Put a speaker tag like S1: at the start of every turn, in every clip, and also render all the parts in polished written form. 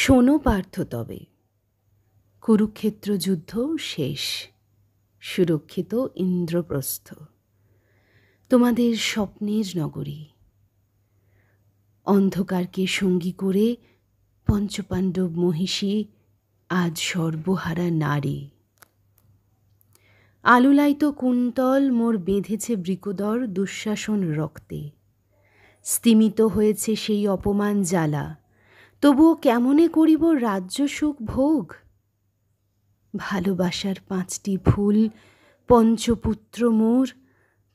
S1: শোনো পার্থ তবে, কুরুক্ষেত্র যুদ্ধ শেষ, সুরক্ষিত ইন্দ্রপ্রস্থ, তোমাদের স্বপ্নের নগরী। অন্ধকারকে সঙ্গী করে পঞ্চপাণ্ডব মহিষী আজ সর্বহারা নারী। আলুলাইত কুন্তল মোর বেঁধেছে বৃকোদর দুঃশাসন রক্তে, স্তিমিত হয়েছে সেই অপমান জ্বালা, তবুও কেমনে করিব রাজ্য সুখ ভোগ। ভালোবাসার 5টি ফুল পঞ্চপুত্র মোর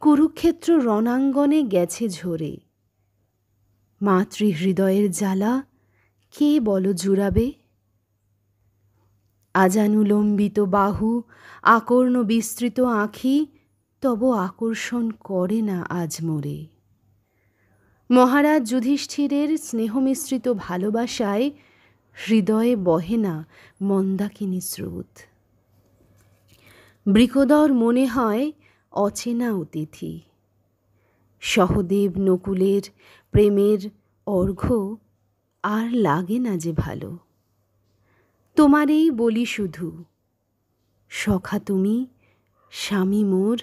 S1: কুরুক্ষেত্র রণাঙ্গনে গেছে ঝরে। মাতৃহৃদয়ের জ্বালা কে বল জুড়াবে? আজানুলম্বিত বাহু, আকর্ণ বিস্তৃত আঁখি, তব আকর্ষণ করে না আজ মোরে। মহারাজ যুধিষ্ঠিরের স্নেহমিশ্রিত ভালোবাসায় হৃদয়ে বহে না মন্দাকিনী স্রোত। বৃকোদর মনে হয় অচেনা অতিথি। সহদেব নকুলের প্রেমের অর্ঘ্য আর লাগে না যে ভালো। তোমারেই বলি শুধু, সখা তুমি, স্বামী মোর,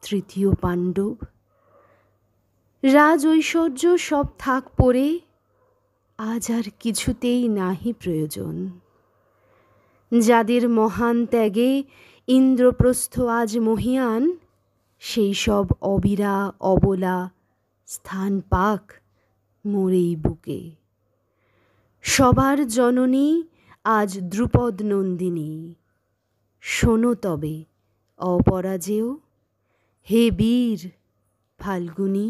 S1: তৃতীয় পাণ্ডব। রাজ ঐশ্বর্য সব থাক পরে, আজ আর কিছুতেই নাহি প্রয়োজন। যাদের মহান ত্যাগে ইন্দ্রপ্রস্থ আজ মহিয়ান, সেই সব অবিরা অবলা স্থান পাক মোর এই বুকে। সবার জননী আজ দ্রুপদ নন্দিনী, শোনো তবে অপরাজেয়, হে বীর ফাল্গুনী।